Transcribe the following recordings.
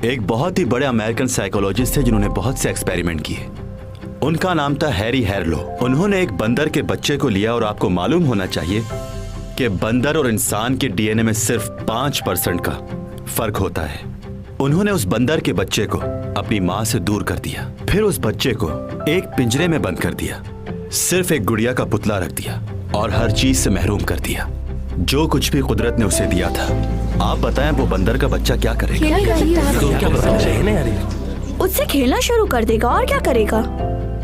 एक बहुत ही बड़े अमेरिकन साइकोलॉजिस्ट थे जिन्होंने बहुत से एक्सपेरिमेंट किए। उनका नाम था हैरी हैरलो। उन्होंने एक बंदर के बच्चे को लिया और आपको मालूम होना चाहिए कि बंदर और इंसान के डीएनए में सिर्फ 5% का फर्क होता है। उन्होंने उस बंदर के बच्चे को अपनी माँ से दूर कर दिया, फिर उस बच्चे को एक पिंजरे में बंद कर दिया, सिर्फ एक गुड़िया का पुतला रख दिया और हर चीज से महरूम कर दिया जो कुछ भी कुदरत ने उसे दिया था। आप बताएं वो बंदर का बच्चा क्या करेगा? उससे खेलना शुरू कर देगा और क्या करेगा?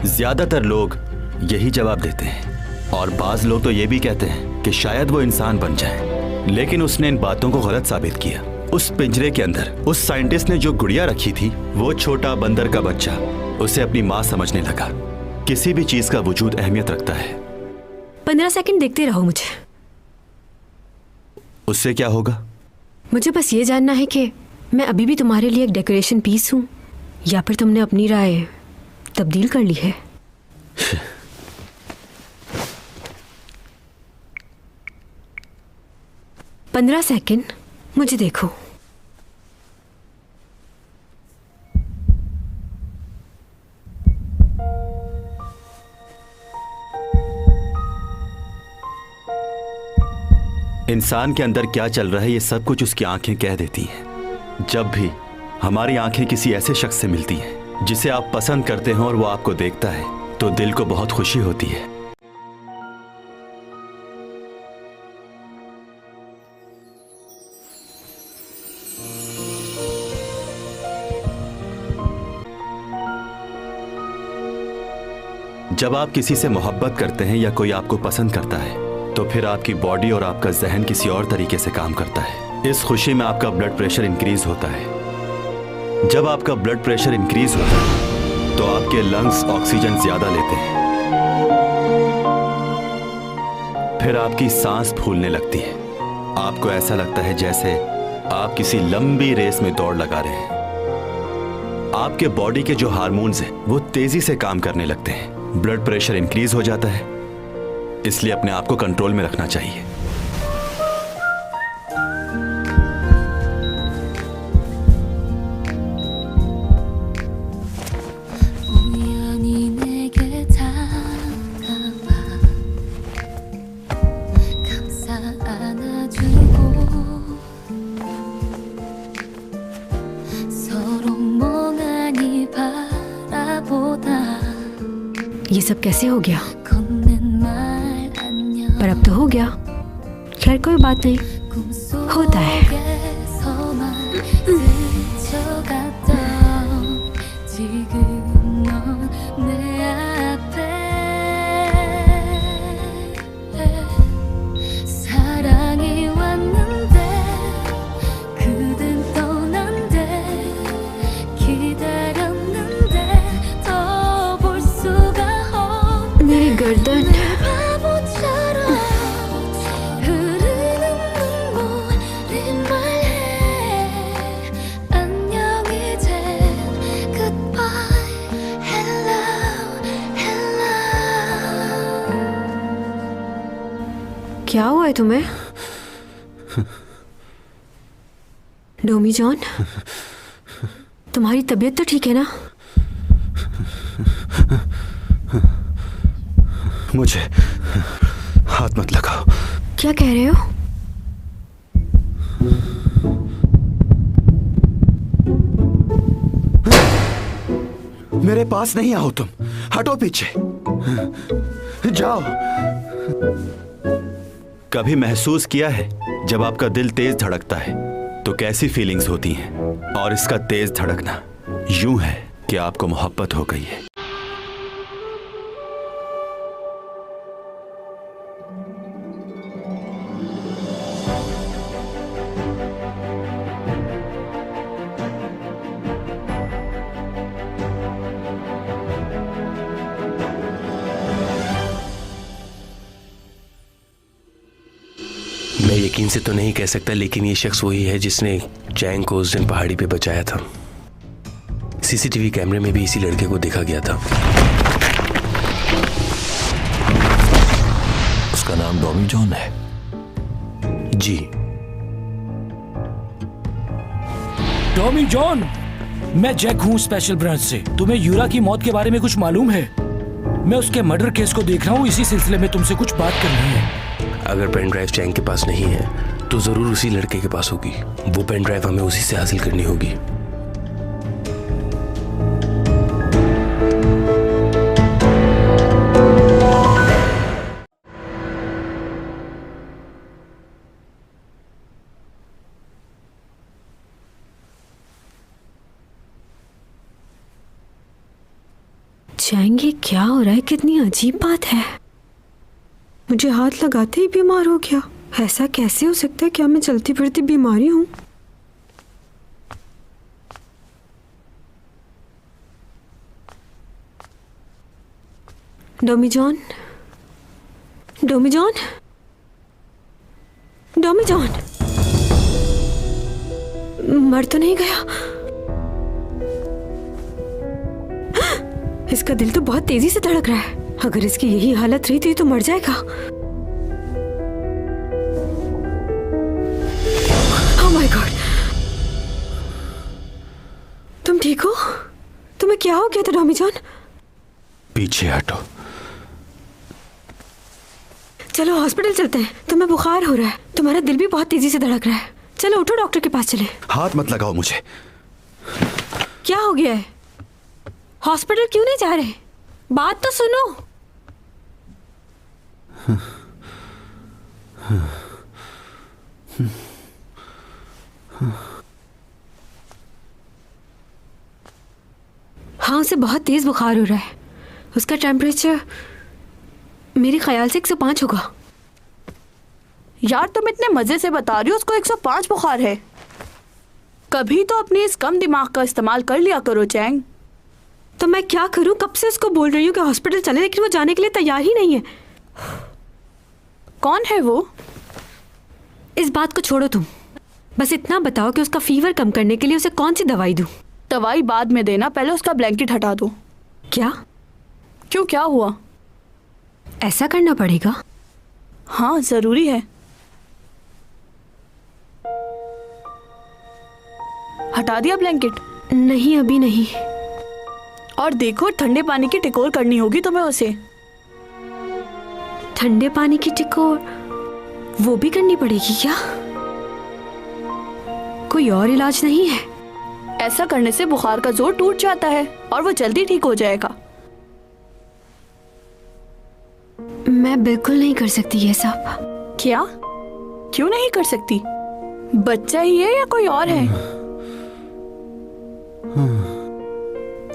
ज्यादातर लोग यही जवाब देते हैं और बाज लोग तो ये भी कहते हैं कि शायद वो इंसान बन जाए, लेकिन उसने इन बातों को गलत साबित किया। उस पिंजरे के अंदर उस साइंटिस्ट ने जो गुड़िया रखी थी, वो छोटा बंदर का बच्चा उसे अपनी माँ समझने लगा। किसी भी चीज का वजूद अहमियत रखता है। 15 सेकंड देखते रहो मुझे। उससे क्या होगा? मुझे बस ये जानना है कि मैं अभी भी तुम्हारे लिए एक डेकोरेशन पीस हूँ या फिर तुमने अपनी राय तब्दील कर ली है। पंद्रह सेकंड मुझे देखो। इंसान के अंदर क्या चल रहा है ये सब कुछ उसकी आंखें कह देती हैं। जब भी हमारी आंखें किसी ऐसे शख्स से मिलती हैं जिसे आप पसंद करते हो और वो आपको देखता है तो दिल को बहुत खुशी होती है। जब आप किसी से मोहब्बत करते हैं या कोई आपको पसंद करता है तो फिर आपकी बॉडी और आपका जहन किसी और तरीके से काम करता है। इस खुशी में आपका ब्लड प्रेशर इंक्रीज होता है। जब आपका ब्लड प्रेशर इंक्रीज होता है तो आपके लंग्स ऑक्सीजन ज्यादा लेते हैं, फिर आपकी सांस फूलने लगती है। आपको ऐसा लगता है जैसे आप किसी लंबी रेस में दौड़ लगा रहे हैं। आपके बॉडी के जो हार्मोन्स हैं वो तेजी से काम करने लगते हैं। ब्लड प्रेशर इंक्रीज हो जाता है, इसलिए अपने आप को कंट्रोल में रखना चाहिए। ये सब कैसे हो गया? पर अब तो हो गया। खैर कोई बात नहीं, होता है। मेरी गर्दन क्या हुआ है तुम्हें? डोमी जॉन, तुम्हारी तबीयत तो ठीक है ना? मुझे हाथ मत लगाओ। क्या कह रहे हो? मेरे पास नहीं आओ, तुम हटो पीछे जाओ। कभी महसूस किया है जब आपका दिल तेज धड़कता है तो कैसी फीलिंग्स होती हैं? और इसका तेज धड़कना यूं है कि आपको मोहब्बत हो गई है। मैं यकीन से तो नहीं कह सकता, लेकिन ये शख्स वही है जिसने चैंग को उस दिन पहाड़ी पे बचाया था। सीसीटीवी कैमरे में भी इसी लड़के को देखा गया था। उसका नाम डॉमी जॉन है? जी। टॉमी जॉन, मैं जैक हूँ स्पेशल ब्रांच से। तुम्हें यूरा की मौत के बारे में कुछ मालूम है? मैं उसके मर्डर केस को देख रहा हूँ, इसी सिलसिले में तुमसे कुछ बात करनी है। अगर पेन ड्राइव चैंग के पास नहीं है तो जरूर उसी लड़के के पास होगी। वो पेन ड्राइव हमें उसी से हासिल करनी होगी। चैंग, ये क्या हो रहा है? कितनी अजीब बात है। मुझे हाथ लगाते ही बीमार हो गया। ऐसा कैसे हो सकता है? क्या मैं चलती फिरती बीमारी हूँ? डोमी जॉन, डोमी जॉन, डोमी जॉन, मर तो नहीं गया? इसका दिल तो बहुत तेजी से धड़क रहा है। अगर इसकी यही हालत रही तो मर जाएगा। ओह माय गॉड, तुम ठीक हो? तुम्हें क्या हो गया था डॉमी जॉन? पीछे हटो। चलो हॉस्पिटल चलते हैं। तुम्हें बुखार हो रहा है, तुम्हारा दिल भी बहुत तेजी से धड़क रहा है। चलो उठो, डॉक्टर के पास चले। हाथ मत लगाओ मुझे। क्या हो गया है? हॉस्पिटल क्यों नहीं जा रहे? बात तो सुनो। हाँ, उसे बहुत तेज बुखार हो रहा है। उसका टेम्परेचर मेरे ख्याल से 105 होगा। यार तुम इतने मजे से बता रही हो उसको 105 बुखार है। कभी तो अपने इस कम दिमाग का इस्तेमाल कर लिया करो चैंग। तो मैं क्या करूं? कब से उसको बोल रही हूँ कि हॉस्पिटल चले, लेकिन वो जाने के लिए तैयार ही नहीं है। कौन है वो? इस बात को छोड़ो तुम। बस इतना बताओ कि उसका फीवर कम करने के लिए उसे कौन सी दवाई दूं? दवाई बाद में देना, पहले उसका ब्लैंकेट हटा दो। क्या? क्यों, क्या हुआ? ऐसा करना पड़ेगा? हाँ जरूरी है। हटा दिया ब्लैंकेट? नहीं, अभी नहीं। और देखो, ठंडे पानी की टिकोर करनी होगी तुम्हें उसे। ठंडे पानी की टिकोर वो भी करनी पड़ेगी क्या? कोई और इलाज नहीं है? ऐसा करने से बुखार का जोर टूट जाता है और वो जल्दी ठीक हो जाएगा। मैं बिल्कुल नहीं कर सकती ये सब। क्या? क्यों नहीं कर सकती? बच्चा ही है या कोई और है?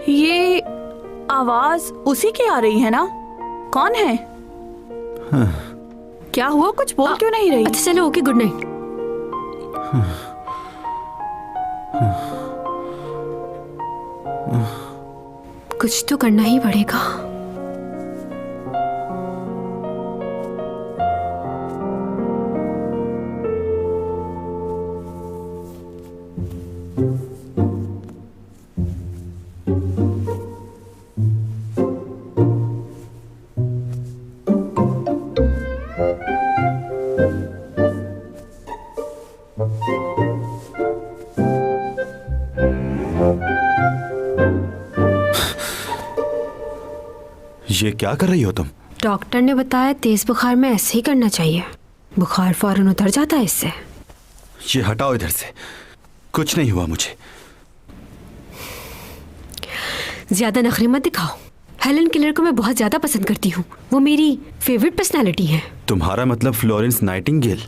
ये आवाज उसी की आ रही है ना? कौन है? क्या हुआ? कुछ बोल क्यों नहीं रही? अच्छा चलो, ओके, गुड नाइट। कुछ तो करना ही पड़ेगा। ये क्या कर रही हो तुम? डॉक्टर ने बताया तेज बुखार में ऐसे ही करना चाहिए। बुखार फौरन उतर जाता है इससे। ये हटाओ इधर से। कुछ नहीं हुआ मुझे। ज्यादा नखरे मत दिखाओ। हेलन किलर को मैं बहुत ज्यादा पसंद करती हूँ। वो मेरी फेवरेट पर्सनालिटी है। तुम्हारा मतलब फ्लोरेंस नाइटिंगेल?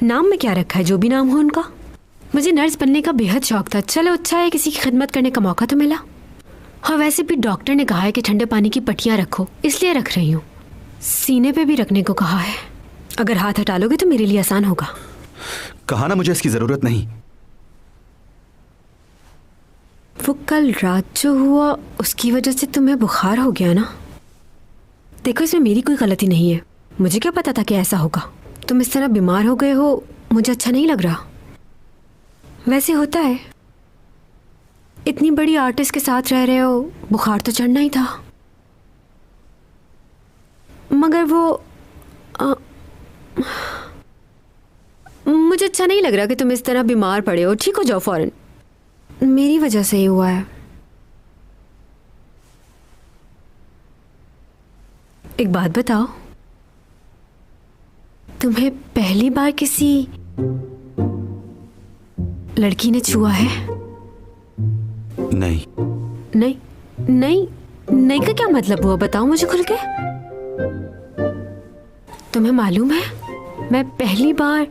नाम में क्या रखा है, जो भी नाम हो उनका। मुझे नर्स बनने का बेहद शौक था। चलो अच्छा है, किसी की खिदमत करने का मौका तो मिला। हाँ, वैसे भी डॉक्टर ने कहा है कि ठंडे पानी की पट्टियाँ रखो, इसलिए रख रही हूँ। सीने पे भी रखने को कहा है। अगर हाथ हटा लोगे तो मेरे लिए आसान होगा। कहा ना मुझे इसकी जरूरत नहीं। वो कल रात जो हुआ उसकी वजह से तुम्हें बुखार हो गया ना? देखो, इसमें मेरी कोई गलती नहीं है। मुझे क्या पता था कि ऐसा होगा। तुम इस तरह बीमार हो गए हो, मुझे अच्छा नहीं लग रहा। वैसे होता है, इतनी बड़ी आर्टिस्ट के साथ रह रहे हो, बुखार तो चढ़ना ही था। मगर वो मुझे अच्छा नहीं लग रहा कि तुम इस तरह बीमार पड़े हो। ठीक हो जाओ फौरन। मेरी वजह से ही हुआ है। एक बात बताओ, तुम्हें पहली बार किसी लड़की ने छुआ है? नहीं। नहीं नहीं नहीं का क्या मतलब हुआ? बताओ मुझे खुल के। तुम्हें मालूम है मैं पहली बार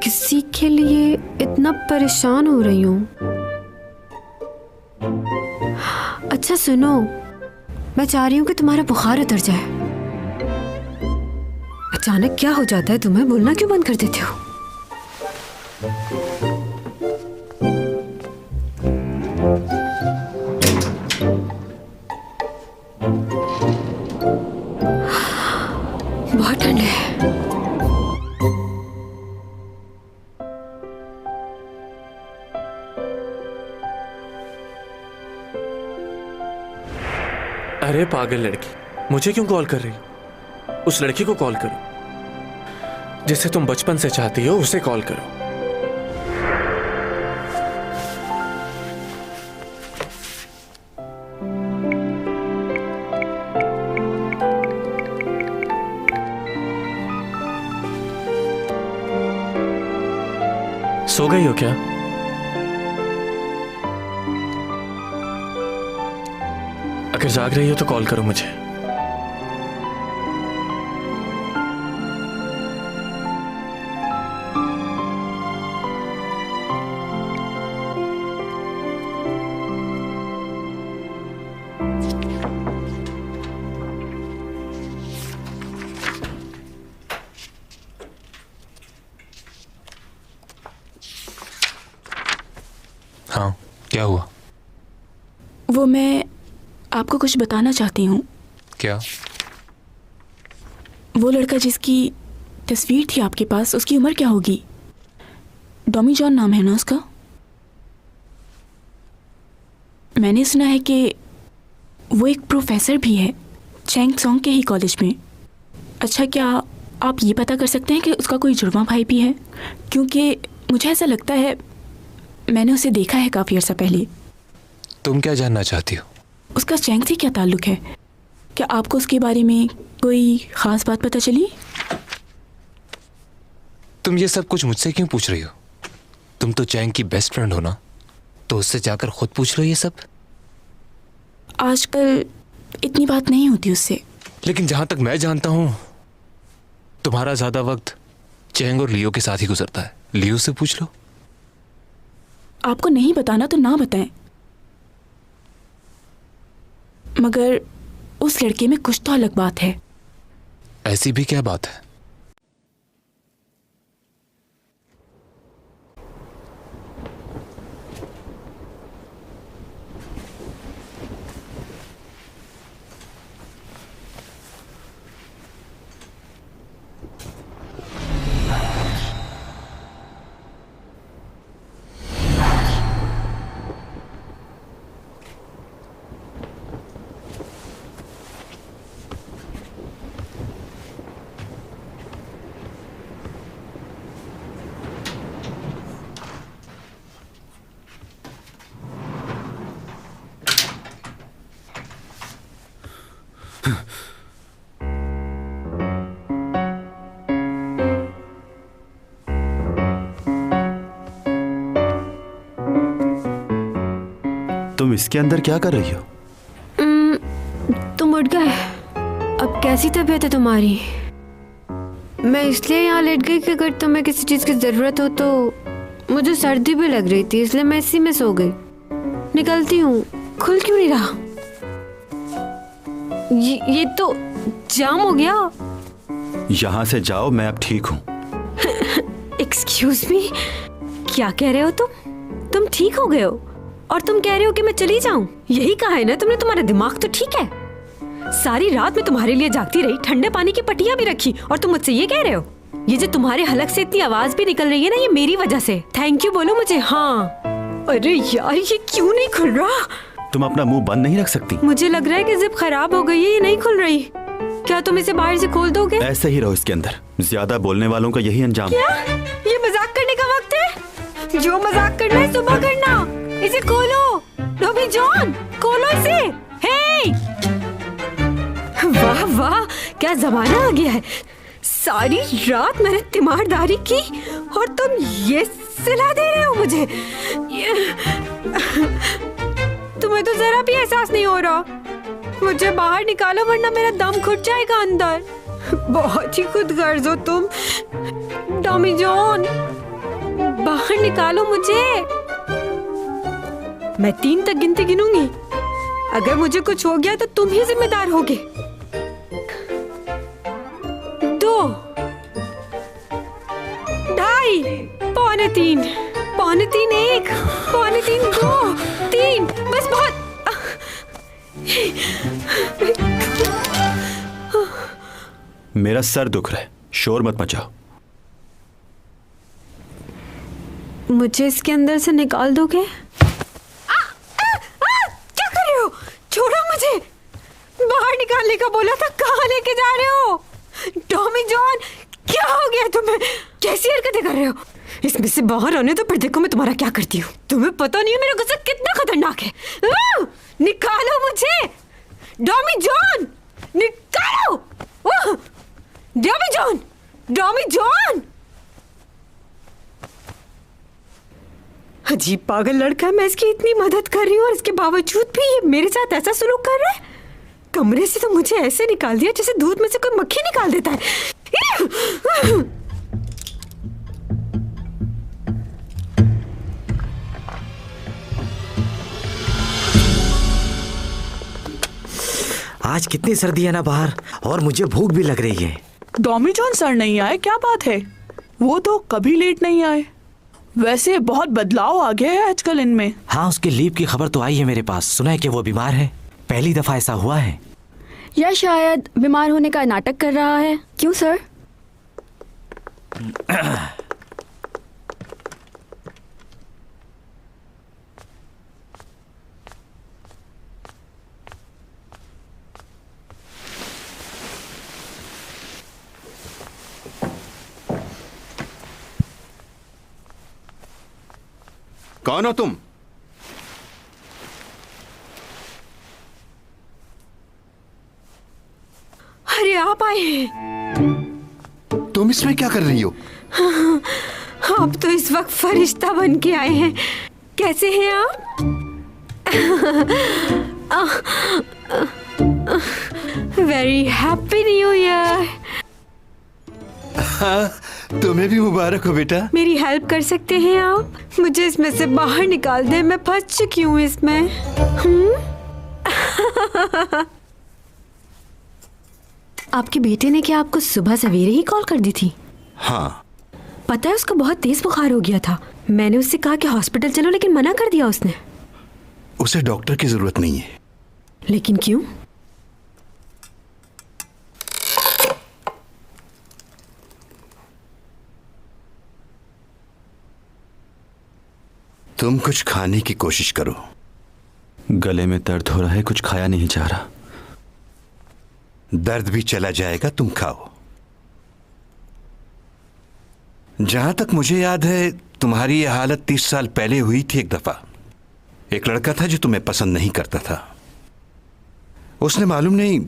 किसी के लिए इतना परेशान हो रही हूं। अच्छा सुनो, मैं चाह रही हूं कि तुम्हारा बुखार उतर जाए। अचानक क्या हो जाता है तुम्हें? बोलना क्यों बंद कर देते हो? बहुत ठंड है। अरे पागल लड़की, मुझे क्यों कॉल कर रही? उस लड़की को कॉल करो जिसे तुम बचपन से चाहती हो, उसे कॉल करो। सो गई हो क्या? अगर जाग रही हो तो कॉल करो मुझे। हाँ, क्या हुआ? वो मैं आपको कुछ बताना चाहती हूँ। क्या? वो लड़का जिसकी तस्वीर थी आपके पास, उसकी उम्र क्या होगी? डॉमी जॉन नाम है ना उसका? मैंने सुना है कि वो एक प्रोफेसर भी है चैंग सॉन्ग के ही कॉलेज में। अच्छा, क्या आप ये पता कर सकते हैं कि उसका कोई जुड़वा भाई भी है? क्योंकि मुझे ऐसा लगता है मैंने उसे देखा है काफ़ी अर्सा पहले। तुम क्या जानना चाहती हो? उसका चैंग से क्या ताल्लुक है? क्या आपको उसके बारे में कोई ख़ास बात पता चली? तुम ये सब कुछ मुझसे क्यों पूछ रही हो? तुम तो चैंग की बेस्ट फ्रेंड हो ना, तो उससे जाकर खुद पूछ लो ये सब। आजकल इतनी बात नहीं होती उससे। लेकिन जहां तक मैं जानता हूं, तुम्हारा ज्यादा वक्त चैंग और लियो के साथ ही गुजरता है। लियो से पूछ लो। आपको नहीं बताना तो ना बताएं, मगर उस लड़के में कुछ तो अलग बात है। ऐसी भी क्या बात है? तुम इसके अंदर क्या कर रही हो? तुम उठ गए? अब कैसी तबीयत है तुम्हारी? मैं इसलिए यहाँ लेट गई कि अगर तुम्हें किसी चीज की जरूरत हो तो। मुझे सर्दी भी लग रही थी, इसलिए मैं इसी में सो गई। निकलती हूँ। खुल क्यों नहीं रहा? ये तो जाम हो गया। यहां से जाओ, मैं अब ठीक हूं। एक्सक्यूज मी, क्या कह रहे हो तुम? तुम ठीक हो गए हो और तुम कह रहे हो कि मैं चली जाऊं? यही कहा है ना तुमने? तुम्हारा दिमाग तो ठीक है। सारी रात मैं तुम्हारे लिए जागती रही, ठंडे पानी की पट्टियां भी रखी, और तुम मुझसे ये कह रहे हो? ये जो तुम्हारे हलक से इतनी आवाज भी निकल रही है ना, ये मेरी वजह से। थैंक यू बोलो मुझे। हाँ। अरे यार, ये क्यों नहीं खुल रहा? तुम अपना मुंह बंद नहीं रख सकती? मुझे लग रहा है कि जिप खराब हो गई है, ये नहीं खुल रही। क्या तुम इसे बाहर से खोल दोगे? ऐसे ही रहो इसके अंदर। ज्यादा बोलने वालों का यही अंजाम। क्या ये मजाक करने का वक्त है? जो मजाक करना है सुबह करना। इसे खोलो, डॉमी जॉन, खोलो इसे। हे! वाह वाह, क्या जमाना आ गया है। सारी रात मैंने तीमारदारी की और तुम ये सलाह दे रहे हो मुझे। तुम्हें तो जरा भी एहसास नहीं हो रहा। मुझे बाहर निकालो वरना मेरा दम घुट जाएगा अंदर। बहुत ही खुदगर्ज हो तुम। डॉमी जॉन, बाहर निकालो मुझे। मैं 3 तक गिनती गिनूंगी। अगर मुझे कुछ हो गया तो तुम ही जिम्मेदार होगे। 2, 2.5, पौने 3, 1, पौने 3, 2, 3, बस बहुत। मेरा सर दुख रहा है, शोर मत मचाओ। मुझे इसके अंदर से निकाल दोगे? क्या कर रहे हो? छोड़ो मुझे। बाहर निकालने का बोला था, कहाँ लेके जा रहे हो? टॉमी जॉन, क्या हो गया तुम्हें? कैसी हरकतें कर रहे हो? इसमें से बाहर आने तो फिर देखो मैं तुम्हारा क्या करती हूँ। तुम्हें पता नहीं है मेरा गुस्सा कितना खतरनाक है। निकालो मुझे, डॉमी जॉन, निकालो। डॉमी जॉन, डॉमी जॉन। अजीब पागल लड़का है। मैं इसकी इतनी मदद कर रही हूँ और इसके बावजूद भी ये मेरे साथ ऐसा सलूक कर रहा है। कमरे से तो मुझे ऐसे निकाल दिया जैसे दूध में से कोई मक्खी निकाल देता है। आज कितनी सर्दी है ना बाहर, और मुझे भूख भी लग रही है। डॉमी जॉन सर नहीं आए, क्या बात है? वो तो कभी लेट नहीं आए। वैसे बहुत बदलाव आ गया है आजकल इनमें। हाँ, उसके लीव की खबर तो आई है मेरे पास। सुना है कि वो बीमार है। पहली दफा ऐसा हुआ है। या शायद बीमार होने का नाटक कर रहा है। क्यों सर? कौन हो तुम? अरे आप आए हैं। तुम इसमें क्या कर रही हो? आप तो इस वक्त फरिश्ता बन के आए हैं। कैसे हैं आप? Very happy new year. तुम्हें भी मुबारक हो बेटा। मेरी हेल्प कर सकते हैं आप? मुझे इसमें से बाहर निकाल दें, मैं फंस चुकी हूँ इसमें। आपके बेटे ने क्या आपको सुबह सवेरे ही कॉल कर दी थी? हाँ। पता है उसको बहुत तेज बुखार हो गया था। मैंने उससे कहा कि हॉस्पिटल चलो, लेकिन मना कर दिया उसने। उसे डॉक्टर की जरूरत नहीं है। लेकिन क्यों? तुम कुछ खाने की कोशिश करो। गले में दर्द हो रहा है, कुछ खाया नहीं जा रहा। दर्द भी चला जाएगा, तुम खाओ। जहां तक मुझे याद है तुम्हारी यह हालत 30 साल पहले हुई थी एक दफा। एक लड़का था जो तुम्हें पसंद नहीं करता था। उसने मालूम नहीं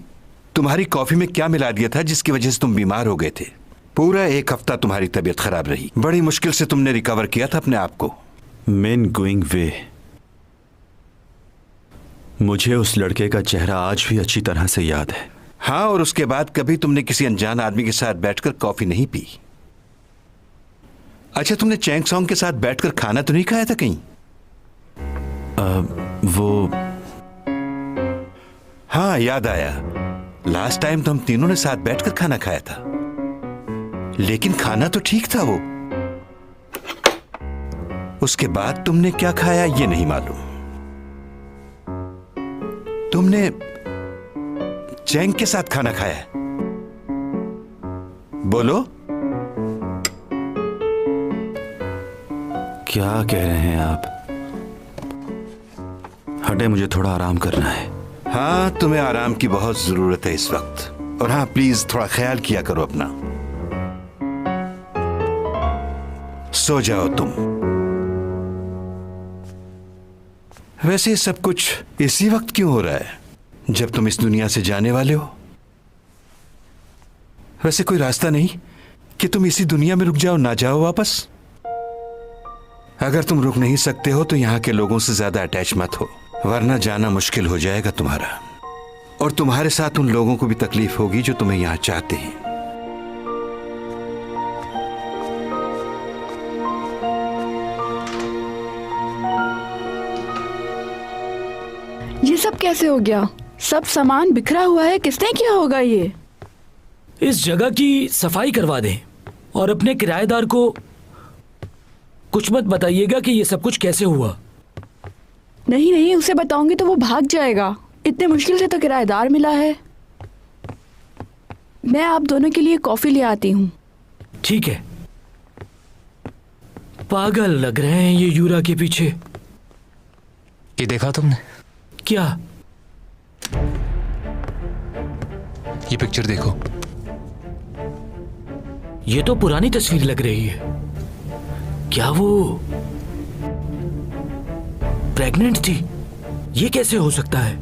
तुम्हारी कॉफी में क्या मिला दिया था जिसकी वजह से तुम बीमार हो गए थे। पूरा 1 हफ्ता तुम्हारी तबीयत खराब रही। बड़ी मुश्किल से तुमने रिकवर किया था अपने आप को। मेन गोइंग वे। मुझे उस लड़के का चेहरा आज भी अच्छी तरह से याद है। हाँ, और उसके बाद कभी तुमने किसी अनजान आदमी के साथ बैठकर कॉफी नहीं पी। अच्छा, तुमने चैंग सॉन्ग के साथ बैठकर खाना तो नहीं खाया था कहीं? वो हाँ, याद आया। लास्ट टाइम तो हम तीनों ने साथ बैठकर खाना खाया था, लेकिन खाना तो ठीक था वो। उसके बाद तुमने क्या खाया ये नहीं मालूम। तुमने चैंग के साथ खाना खाया है? बोलो, क्या कह रहे हैं आप? हटे, मुझे थोड़ा आराम करना है। हाँ, तुम्हें आराम की बहुत जरूरत है इस वक्त। और हाँ, प्लीज थोड़ा ख्याल किया करो अपना। सो जाओ तुम। वैसे ये सब कुछ इसी वक्त क्यों हो रहा है जब तुम इस दुनिया से जाने वाले हो? वैसे कोई रास्ता नहीं कि तुम इसी दुनिया में रुक जाओ, ना जाओ वापस? अगर तुम रुक नहीं सकते हो तो यहाँ के लोगों से ज्यादा अटैच मत हो, वरना जाना मुश्किल हो जाएगा तुम्हारा, और तुम्हारे साथ उन लोगों को भी तकलीफ होगी जो तुम्हें यहाँ चाहते हैं। ये सब कैसे हो गया? सब सामान बिखरा हुआ है, किसने किया होगा ये? इस जगह की सफाई करवा दें और अपने किराएदार को कुछ मत बताइएगा कि ये सब कुछ कैसे हुआ। नहीं नहीं, उसे बताऊंगी तो वो भाग जाएगा। इतने मुश्किल से तो किराएदार मिला है। मैं आप दोनों के लिए कॉफी ले आती हूँ। ठीक है। पागल लग रहे हैं ये यूरा के पीछे। ये देखा तुमने? क्या? ये पिक्चर देखो। ये तो पुरानी तस्वीर लग रही है। क्या वो प्रेग्नेंट थी? ये कैसे हो सकता है?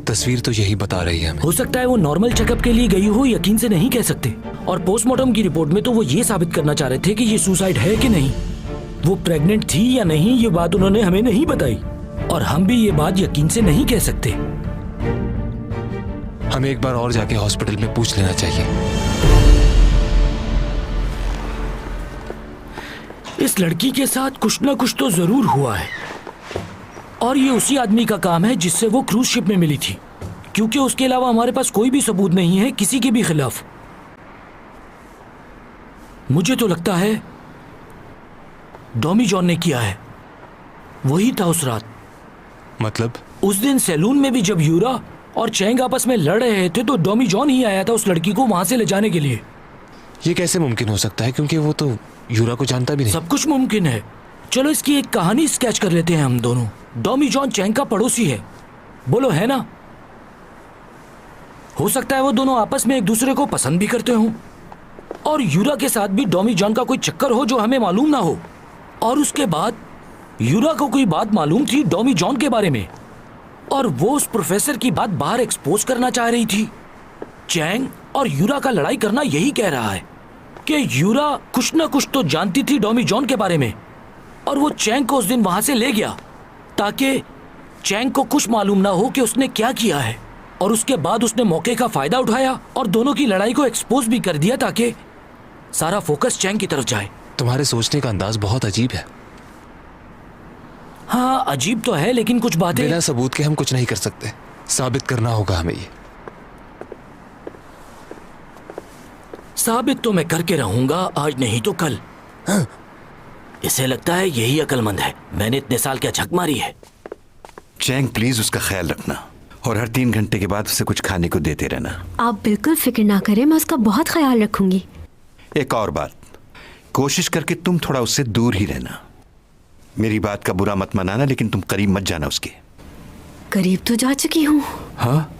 तस्वीर तो यही बता रही है हमें। हो सकता है वो नॉर्मल चेकअप के लिए गई हो, यकीन से नहीं कह सकते। और पोस्टमार्टम की रिपोर्ट में तो वो ये साबित करना चाह रहे थे कि ये सुसाइड है कि नहीं। वो प्रेग्नेंट थी या नहीं ये बात उन्होंने हमें नहीं बताई, और हम भी ये बात यकीन से नहीं कह सकते। हमें एक बार और जाके हॉस्पिटल में पूछ लेना चाहिए। इस लड़की के साथ कुछ ना कुछ तो जरूर हुआ है, और ये उसी आदमी का काम है जिससे वो क्रूज शिप में मिली थी, क्योंकि उसके अलावा हमारे पास कोई भी सबूत नहीं है किसी के भी खिलाफ। मुझे तो लगता है डॉमी जॉन ने किया है। वही था उस रात। मतलब? उस दिन सैलून में भी जब यूरा और चैंग आपस में लड़ रहे थे तो डॉमी जॉन ही आया था उस लड़की को वहां से ले जाने के लिए। ये कैसे मुमकिन हो सकता है, क्योंकि वो तो यूरा को जानता भी नहीं। सब कुछ मुमकिन है। चलो इसकी एक कहानी स्केच कर लेते हैं हम दोनों। डॉमी जॉन चैंग का पड़ोसी है, बोलो है ना? हो सकता है वो दोनों आपस में एक दूसरे को पसंद भी करते हों, और यूरा के साथ भी डॉमी जॉन का कोई चक्कर हो जो हमें मालूम ना हो। और उसके बाद यूरा को कोई बात मालूम थी डॉमी जॉन के बारे में, और वो उस प्रोफेसर की बात बाहर एक्सपोज करना चाह रही थी। चैंग और यूरा का लड़ाई करना यही कह रहा है कि यूरा कुछ ना कुछ तो जानती थी डॉमी जॉन के बारे में, और वो चैंग को उस दिन वहां से ले गया ताकि चैंग को कुछ मालूम ना हो कि उसने क्या किया है। और उसके बाद उसने मौके का फायदा उठाया और दोनों की लड़ाई को एक्सपोज भी कर दिया ताकि सारा फोकस चैंग की तरफ जाए। तुम्हारे सोचने का अंदाज बहुत अजीब है। हाँ अजीब तो है, लेकिन कुछ बातें बिना सबूत के हम कुछ नहीं कर सकते। साबित करना होगा हमें ये। साबित तो मैं करके रहूंगा, आज नहीं तो कल। हाँ। इसे लगता है यही अक्लमंद है। मैंने इतने साल क्या झक मारी है। चैंग प्लीज उसका ख्याल रखना, और हर 3 घंटे के बाद उसे कुछ खाने को देते रहना। आप बिल्कुल फिक्र ना करें, मैं उसका बहुत ख्याल रखूंगी। एक और बात, कोशिश करके तुम थोड़ा उससे दूर ही रहना। मेरी बात का बुरा मत मनाना, लेकिन तुम करीब मत जाना उसके। करीब तो जा चुकी हूँ। हाँ?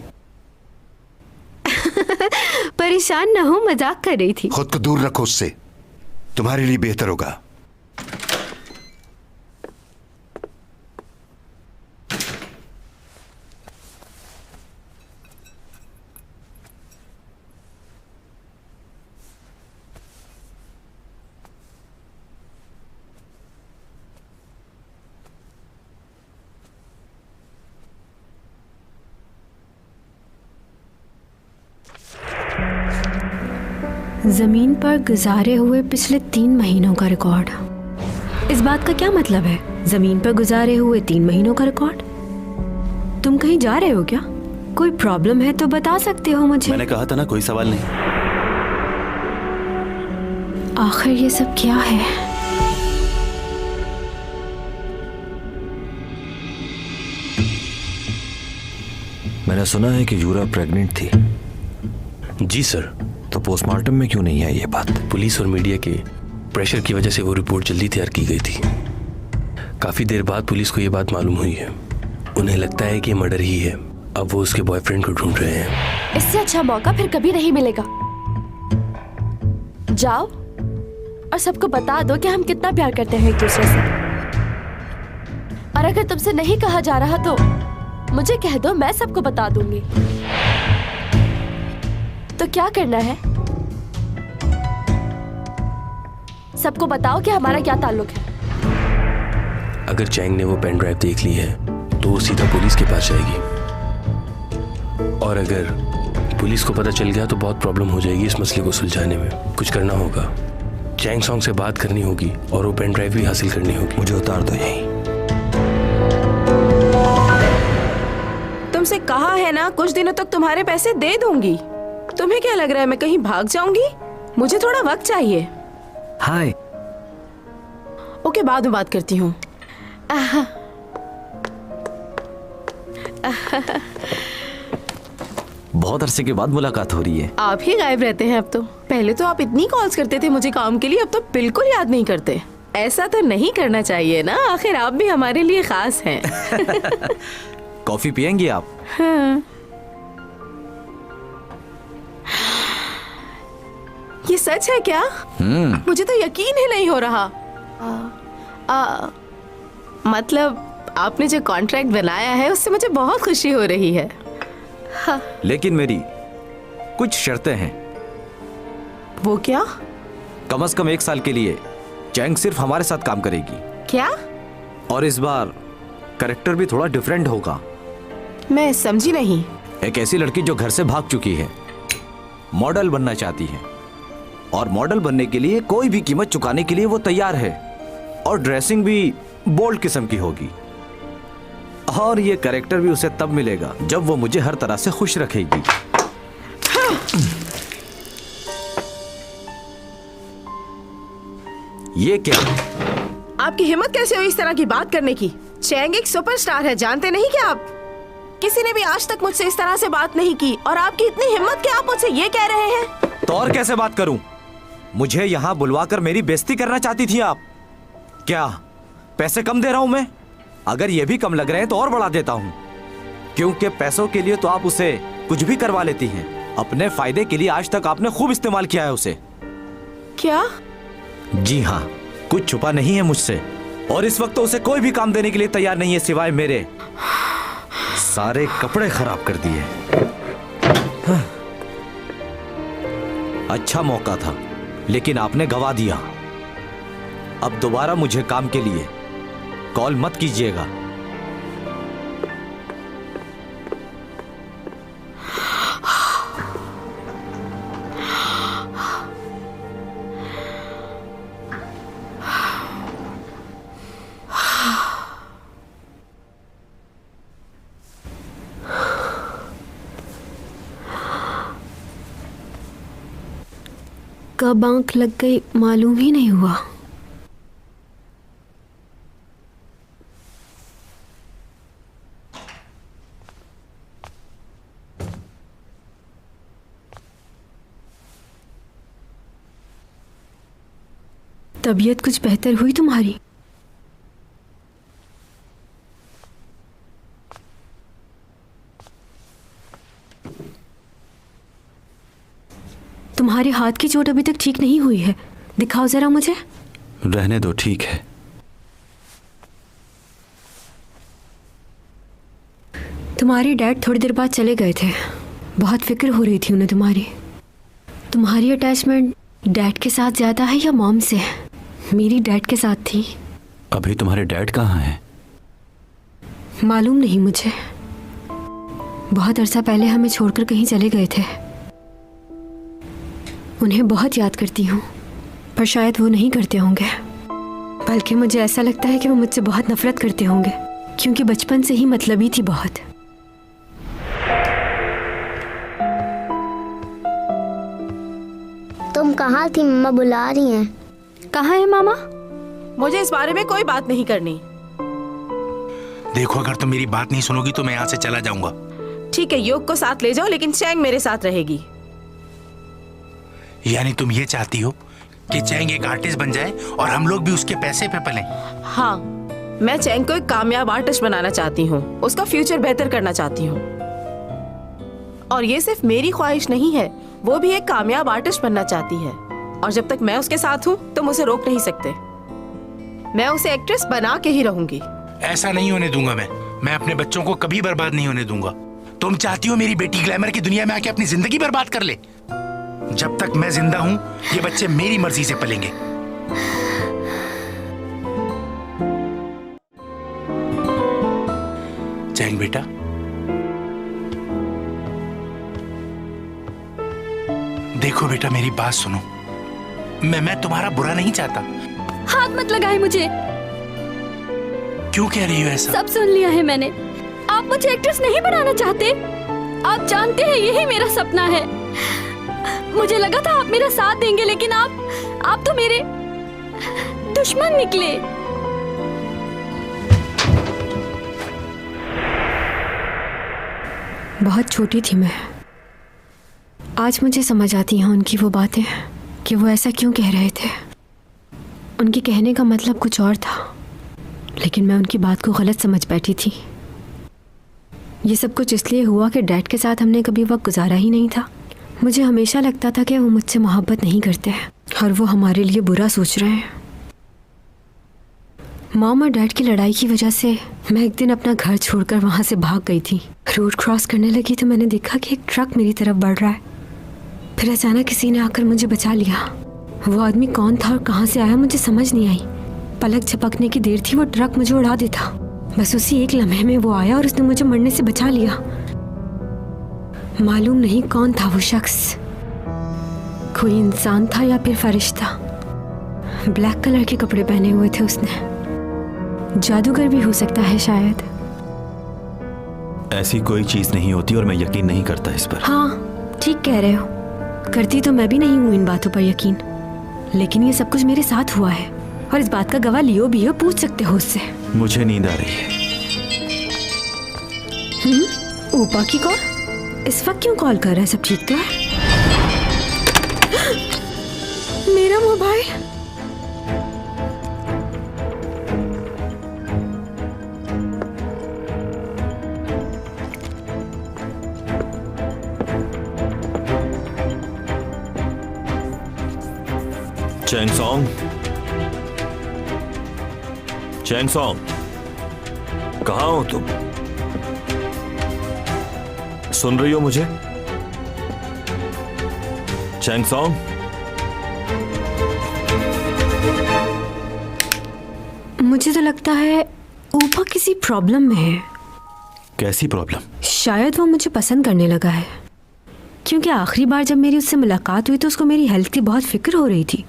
परेशान ना हो, मजाक कर रही थी। खुद को दूर रखो उससे, तुम्हारे लिए बेहतर होगा। जमीन पर गुजारे हुए पिछले 3 महीनों का रिकॉर्ड। इस बात का क्या मतलब है? जमीन पर गुजारे हुए 3 महीनों का रिकॉर्ड? तुम कहीं जा रहे हो क्या? कोई प्रॉब्लम है तो बता सकते हो मुझे। मैंने कहा था ना, कोई सवाल नहीं। आखिर ये सब क्या है? मैंने सुना है कि यूरा प्रेग्नेंट थी। जी सर। तो पोस्टमार्टम में क्यों नहीं आई ये बात? पुलिस और मीडिया के प्रेशर की वजह से वो रिपोर्ट जल्दी तैयार की गई थी। काफी देर बाद पुलिस को ये बात मालूम हुई है। उन्हें लगता है कि मर्डर ही है। अब वो उसके बॉयफ्रेंड को ढूंढ रहे हैं। इससे अच्छा मौका फिर कभी नहीं मिलेगा। जाओ और सबको बता दो कि हम कितना प्यार करते हैं एक दूसरे से। और अगर तुमसे नहीं कहा जा रहा तो मुझे कह दो, मैं सबको बता दूंगी। तो क्या करना है? सबको बताओ कि हमारा क्या ताल्लुक है। अगर चैंग ने वो पेन ड्राइव देख ली है तो वो सीधा पुलिस के पास जाएगी, और अगर पुलिस को पता चल गया तो बहुत प्रॉब्लम हो जाएगी इस मसले को सुलझाने में। कुछ करना होगा, चैंग सॉन्ग से बात करनी होगी और वो पेन ड्राइव भी हासिल करनी होगी। मुझे उतार दो यहीं। तुमसे कहा है ना, कुछ दिनों तक तुम्हारे पैसे दे दूंगी। तुम्हें क्या लग रहा है मैं कहीं भाग जाऊंगी? मुझे थोड़ा वक्त चाहिए। हाय। ओके, बाद में बात करती हूँ। बहुत अरसे के बाद मुलाकात हो रही है। आप ही गायब रहते हैं अब तो। पहले तो आप इतनी कॉल्स करते थे मुझे काम के लिए, अब तो बिल्कुल याद नहीं करते। ऐसा तो नहीं करना चाहिए ना, आखिर आप भी हमारे लिए खास हैं। कॉफी पियेंगी आप? हाँ। ये सच है क्या? मुझे तो यकीन ही नहीं हो रहा। मतलब आपने जो कॉन्ट्रैक्ट बनाया है उससे मुझे बहुत खुशी हो रही है। हाँ। लेकिन मेरी कुछ शर्तें हैं। वो क्या? कम से कम 1 साल के लिए चैंग सिर्फ हमारे साथ काम करेगी। क्या? और इस बार कैरेक्टर भी थोड़ा डिफरेंट होगा। मैं समझी नहीं। एक ऐसी लड़की जो घर से भाग चुकी है, मॉडल बनना चाहती है, और मॉडल बनने के लिए कोई भी कीमत चुकाने के लिए वो तैयार है, और ड्रेसिंग भी बोल्ड किस्म की होगी। और ये कैरेक्टर भी उसे तब मिलेगा जब वो मुझे हर तरह से खुश रखेगी। ये क्या? आपकी हिम्मत कैसे हुई इस तरह की बात करने की? चैंग एक सुपरस्टार है, जानते नहीं क्या आप? किसी ने भी आज तक मुझसे इस तरह से बात नहीं की, और आपकी इतनी हिम्मत कि आप मुझसे ये कह रहे हैं? तो और कैसे बात करूं? मुझे यहाँ बुलवाकर मेरी बेइज्जती करना चाहती थी आप? क्या पैसे कम दे रहा हूं मैं? अगर ये भी कम लग रहे हैं तो और बढ़ा देता हूं, क्योंकि पैसों के लिए तो आप उसे कुछ भी करवा लेती हैं। अपने फायदे के लिए आज तक आपने खूब इस्तेमाल किया है उसे। क्या? जी हाँ, कुछ छुपा नहीं है मुझसे, और इस वक्त तो उसे कोई भी काम देने के लिए तैयार नहीं है सिवाय मेरे। सारे कपड़े खराब कर दिए। अच्छा मौका था, लेकिन आपने गवा दिया। अब दोबारा मुझे काम के लिए कॉल मत कीजिएगा। कब आंख लग गई मालूम ही नहीं हुआ। तबीयत कुछ बेहतर हुई तुम्हारी? तुम्हारे हाथ की चोट अभी तक ठीक नहीं हुई है, दिखाओ जरा मुझे। रहने दो, ठीक है। तुम्हारे डैड थोड़ी देर बाद चले गए थे, बहुत फिक्र हो रही थी उन्हें तुम्हारी। तुम्हारी अटैचमेंट डैड के साथ ज्यादा है या मॉम से? मेरी डैड के साथ थी। अभी तुम्हारे डैड कहाँ हैं? मालूम नहीं मुझे, बहुत अरसा पहले हमें छोड़कर कहीं चले गए थे। उन्हें बहुत याद करती हूँ, पर शायद वो नहीं करते होंगे। बल्कि मुझे ऐसा लगता है कि वो मुझसे बहुत नफरत करते होंगे, क्योंकि बचपन से ही मतलबी थी बहुत। तुम कहाँ थी? मम्मा बुला रही हैं। कहाँ है मामा? मुझे इस बारे में कोई बात नहीं करनी। देखो, अगर तुम मेरी बात नहीं सुनोगी तो मैं यहाँ से चला जाऊंगा। ठीक है, योग को साथ ले जाओ, लेकिन चैंग मेरे साथ रहेगी। यानी तुम ये चाहती हो कि चैंग एक आर्टिस्ट बन जाए और हम लोग भी उसके पैसे पे पलें? हाँ, मैं चैंग को एक कामयाब आर्टिस्ट बनाना चाहती हूँ, उसका फ्यूचर बेहतर करना चाहती हूँ। और ये सिर्फ मेरी ख्वाहिश नहीं है, वो भी एक कामयाब आर्टिस्ट बनना चाहती है। और जब तक मैं उसके साथ हूँ तुम उसे रोक नहीं सकते। मैं उसे एक्ट्रेस बना के ही रहूंगी। ऐसा नहीं होने दूंगा मैं अपने बच्चों को कभी बर्बाद नहीं होने दूंगा। तुम चाहती हो मेरी बेटी ग्लैमर की दुनिया में आके अपनी जिंदगी बर्बाद कर ले? जब तक मैं जिंदा हूं ये बच्चे मेरी मर्जी से पलेंगे। चैंग बेटा, देखो बेटा मेरी बात सुनो, मैं तुम्हारा बुरा नहीं चाहता। हाथ मत लगाए मुझे। क्यों कह रही हो ऐसा? सब सुन लिया है मैंने। आप मुझे एक्ट्रेस नहीं बनाना चाहते। आप जानते हैं यही मेरा सपना है। मुझे लगा था आप मेरा साथ देंगे, लेकिन आप तो मेरे दुश्मन निकले। बहुत छोटी थी मैं। आज मुझे समझ आती हैं उनकी वो बातें कि वो ऐसा क्यों कह रहे थे। उनके कहने का मतलब कुछ और था, लेकिन मैं उनकी बात को गलत समझ बैठी थी। ये सब कुछ इसलिए हुआ कि डैड के साथ हमने कभी वक्त गुजारा ही नहीं था। मुझे हमेशा लगता था कि वो मुझसे मोहब्बत नहीं करते और वो हमारे लिए बुरा सोच रहे हैं। मॉम और डैड की लड़ाई की वजह से मैं एक दिन अपना घर छोड़कर वहाँ से भाग गई थी। रोड क्रॉस करने लगी तो मैंने देखा कि एक ट्रक मेरी तरफ बढ़ रहा है। फिर अचानक किसी ने आकर मुझे बचा लिया। वो आदमी कौन था और कहाँ से आया मुझे समझ नहीं आई। पलक झपकने की देर थी, वो ट्रक मुझे उड़ा देता। बस उसी एक लम्हे में वो आया और उसने मुझे मरने से बचा लिया। मालूम नहीं कौन था वो शख्स, कोई इंसान था या फिर फरिश्ता। ब्लैक कलर के कपड़े पहने हुए थे उसने। जादूगर भी हो सकता है शायद। ऐसी कोई चीज नहीं होती और मैं यकीन नहीं करता इस पर। हाँ ठीक कह रहे हो, करती तो मैं भी नहीं हूँ इन बातों पर यकीन, लेकिन ये सब कुछ मेरे साथ हुआ है और इस बात का गवाह लियो भी हो, पूछ सकते हो उससे। मुझे नींद आ रही है। ऊपा की कॉल? इस वक्त क्यों कॉल कर रहा है? सब ठीक तो है? मेरा mobile. Chang Song, Chang Song, कहाँ हो तुम? सुन रही हो मुझे? चैंग सॉन्ग, मुझे तो लगता है ऊपा किसी प्रॉब्लम में है। कैसी प्रॉब्लम? शायद वो मुझे पसंद करने लगा है, क्योंकि आखिरी बार जब मेरी उससे मुलाकात हुई तो उसको मेरी हेल्थ की बहुत फिक्र हो रही थी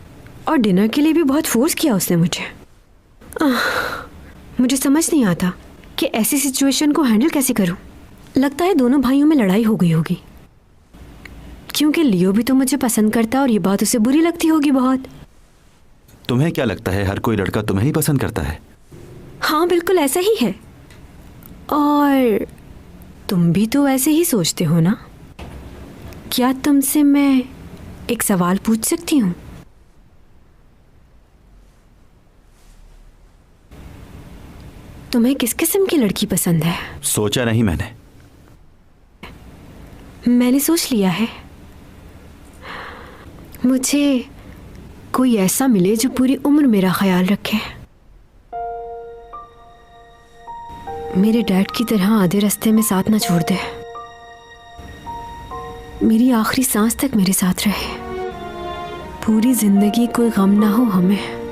और डिनर के लिए भी बहुत फोर्स किया उसने मुझे। मुझे समझ नहीं आता कि ऐसी सिचुएशन को हैंडल कैसे करूं। लगता है दोनों भाइयों में लड़ाई हो गई होगी, क्योंकि लियो भी तो मुझे पसंद करता और ये बात उसे बुरी लगती होगी बहुत। तुम्हें क्या लगता है हर कोई लड़का तुम्हें ही पसंद करता है? हाँ बिल्कुल ऐसा ही है। और तुम भी तो ऐसे ही सोचते हो ना? क्या तुमसे मैं एक सवाल पूछ सकती हूँ? तुम्हें किस किस्म की लड़की पसंद है? सोचा नहीं मैंने सोच लिया है। मुझे कोई ऐसा मिले जो पूरी उम्र मेरा ख्याल रखे, मेरे डैड की तरह आधे रास्ते में साथ ना छोड़ दे, मेरी आखिरी सांस तक मेरे साथ रहे, पूरी जिंदगी कोई गम ना हो हमें।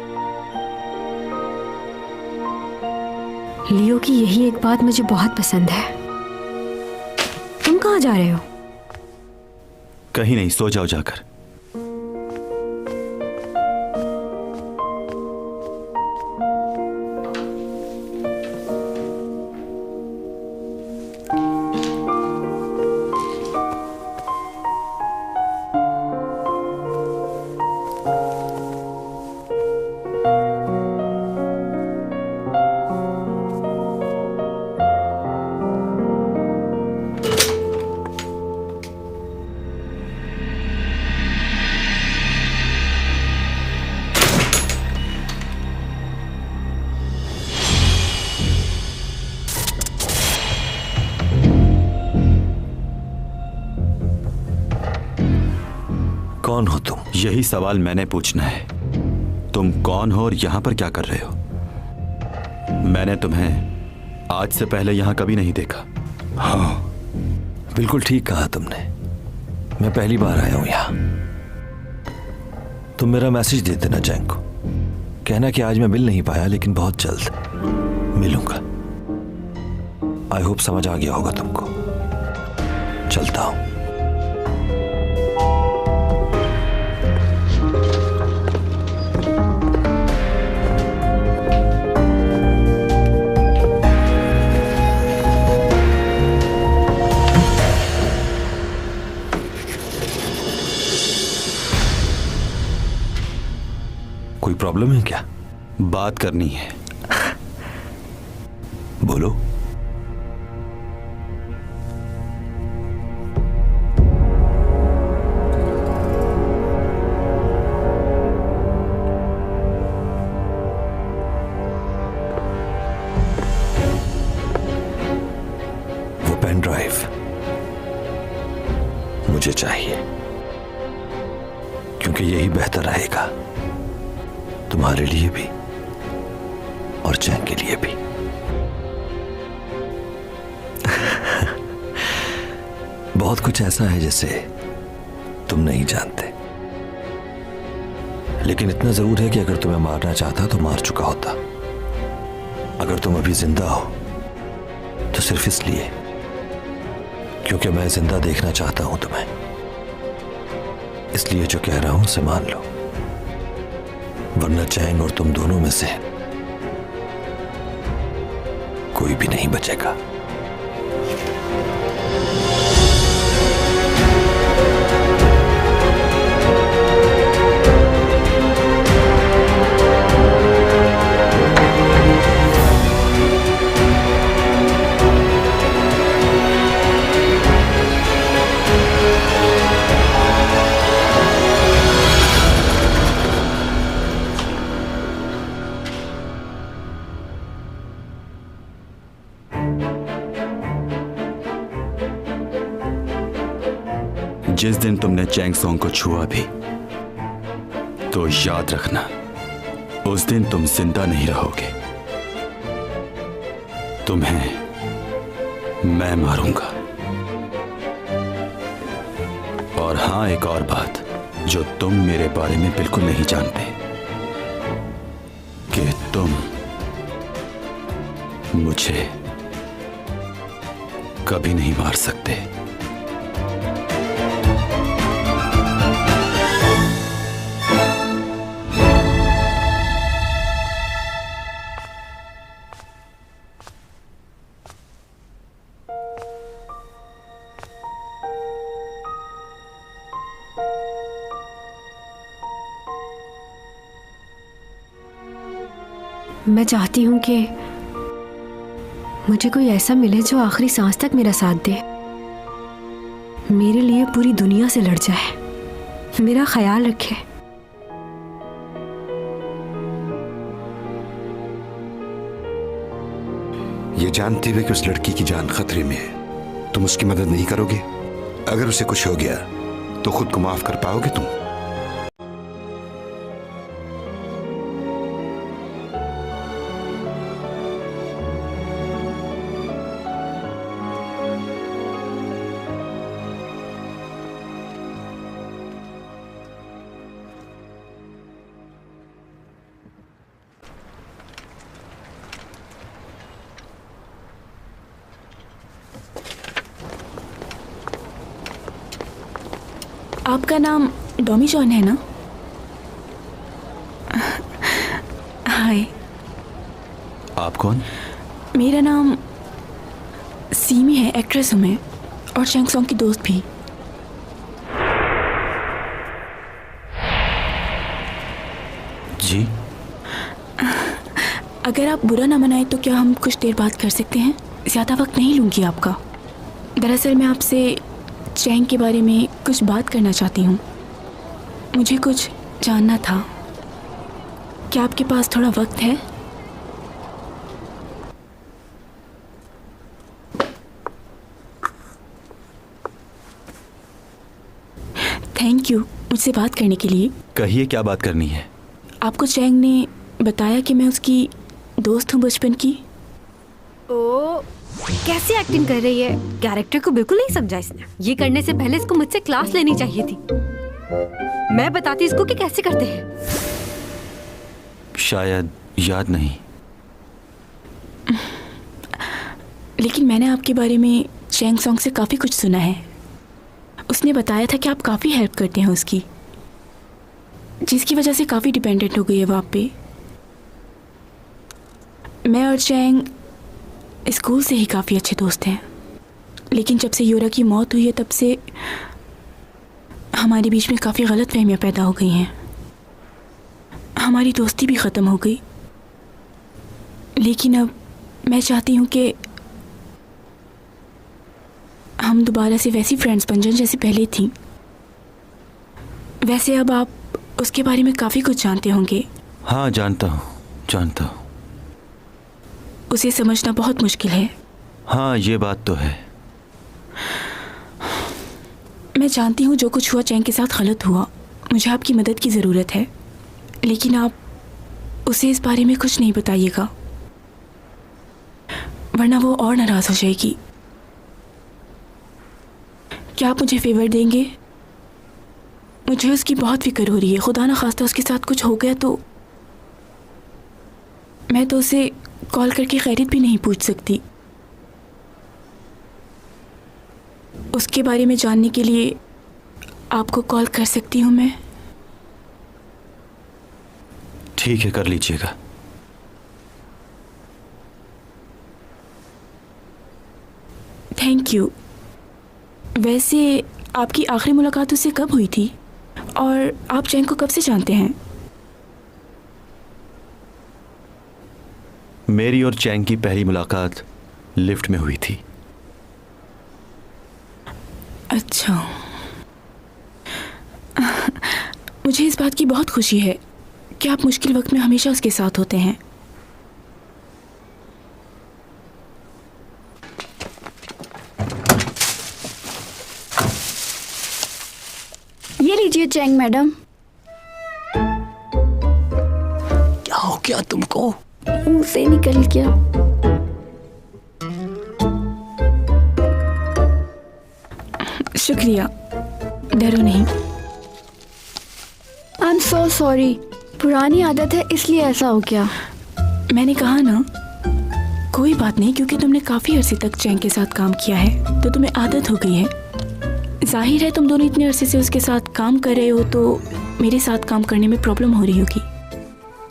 लियो की यही एक बात मुझे बहुत पसंद है। तुम कहाँ जा रहे हो? कहीं नहीं, सो जाओ जाकर। कौन हो तुम? यही सवाल मैंने पूछना है। तुम कौन हो और यहां पर क्या कर रहे हो? मैंने तुम्हें आज से पहले यहाँ कभी नहीं देखा। हाँ, बिल्कुल ठीक कहा तुमने। मैं पहली बार आया हूं यहाँ। तुम मेरा मैसेज दे देना चैंग को, कहना कि आज मैं मिल नहीं पाया लेकिन बहुत जल्द मिलूंगा। आई होप समझ आ गया होगा तुमको। चलता हूं। कोई प्रॉब्लम है क्या? बात करनी है। बोलो। वो पेन ड्राइव मुझे चाहिए, क्योंकि यही बेहतर रहेगा तुम्हारे लिए भी और चैंग के लिए भी। बहुत कुछ ऐसा है जिसे तुम नहीं जानते, लेकिन इतना जरूर है कि अगर तुम्हें मारना चाहता तो मार चुका होता। अगर तुम अभी जिंदा हो तो सिर्फ इसलिए क्योंकि मैं जिंदा देखना चाहता हूं तुम्हें। इसलिए जो कह रहा हूं उसे मान लो, वरना चैंग और तुम दोनों में से कोई भी नहीं बचेगा। जिस दिन तुमने चैंग सॉन्ग को छुआ भी तो याद रखना, उस दिन तुम जिंदा नहीं रहोगे। तुम्हें मैं मारूंगा। और हां, एक और बात जो तुम मेरे बारे में बिल्कुल नहीं जानते, कि तुम मुझे कभी नहीं मार सकते। मैं चाहती हूँ कि मुझे कोई ऐसा मिले जो आखिरी सांस तक मेरा साथ दे, मेरे लिए पूरी दुनिया से लड़ जाए, मेरा ख्याल रखे। ये जानते हुए कि उस लड़की की जान खतरे में है, तुम उसकी मदद नहीं करोगे? अगर उसे कुछ हो गया तो खुद को माफ कर पाओगे तुम? आपका नाम डॉमी जॉन है ना? हाय। आप कौन? मेरा नाम सीमी है, एक्ट्रेस हूँ मैं, और चैंग सॉन्ग की दोस्त भी। जी? अगर आप बुरा ना मनाए तो क्या हम कुछ देर बात कर सकते हैं? ज़्यादा वक्त नहीं लूँगी आपका। दरअसल मैं आपसे चैंग के बारे में कुछ बात करना चाहती हूँ। मुझे कुछ जानना था। क्या आपके पास थोड़ा वक्त है? थैंक यू मुझसे बात करने के लिए। कहिए, क्या बात करनी है? आपको चैंग ने बताया कि मैं उसकी दोस्त हूँ बचपन की। ओ, कैसी एक्टिंग कर रही है? कैरेक्टर को बिल्कुल नहीं समझा इसने। ये करने से पहले इसको मुझसे क्लास लेनी चाहिए थी। मैं बताती इसको कि कैसे करते हैं। शायद याद नहीं। लेकिन मैंने आपके बारे में चैंग सॉन्ग से काफ़ी कुछ सुना है। उसने बताया था कि आप काफ़ी हेल्प करते हैं उसकी, जिसकी वजह से काफ़ी डिपेंडेंट हो गई है वो आप पे। मैं और चैंग स्कूल से ही काफ़ी अच्छे दोस्त हैं, लेकिन जब से यूरा की मौत हुई है तब से हमारे बीच में काफ़ी गलतफहमियां पैदा हो गई हैं। हमारी दोस्ती भी ख़त्म हो गई। लेकिन अब मैं चाहती हूँ कि हम दोबारा से वैसी फ्रेंड्स बन जाएं जैसे पहले थी। वैसे अब आप उसके बारे में काफ़ी कुछ जानते होंगे। हाँ, जानता हूँ, जानता हूँ। उसे समझना बहुत मुश्किल है। हाँ, ये बात तो है। मैं जानती हूँ जो कुछ हुआ चैंग के साथ गलत हुआ। मुझे आपकी मदद की ज़रूरत है, लेकिन आप उसे इस बारे में कुछ नहीं बताइएगा, वरना वो और नाराज़ हो जाएगी। क्या आप मुझे फेवर देंगे? मुझे उसकी बहुत फिक्र हो रही है। खुदा ना खास्ता उसके साथ कुछ हो गया तो मैं तो उसे कॉल करके खैरियत भी नहीं पूछ सकती। उसके बारे में जानने के लिए आपको कॉल कर सकती हूँ मैं? ठीक है, कर लीजिएगा। Thank you. वैसे आपकी आखिरी मुलाकात उससे कब हुई थी और आप चैंग को कब से जानते हैं? मेरी और चैंग की पहली मुलाकात लिफ्ट में हुई थी। अच्छा, मुझे इस बात की बहुत खुशी है कि आप मुश्किल वक्त में हमेशा उसके साथ होते हैं। ये लीजिए चैंग मैडम। क्या हो गया तुमको? मुंह से निकल गया। शुक्रिया, डरो नहीं। आई एम सो सॉरी, पुरानी आदत है इसलिए ऐसा हो गया। मैंने कहा ना, कोई बात नहीं, क्योंकि तुमने काफ़ी अरसे तक चैंग के साथ काम किया है तो तुम्हें आदत हो गई है। जाहिर है तुम दोनों इतने अरसे से उसके साथ काम कर रहे हो तो मेरे साथ काम करने में प्रॉब्लम हो रही होगी।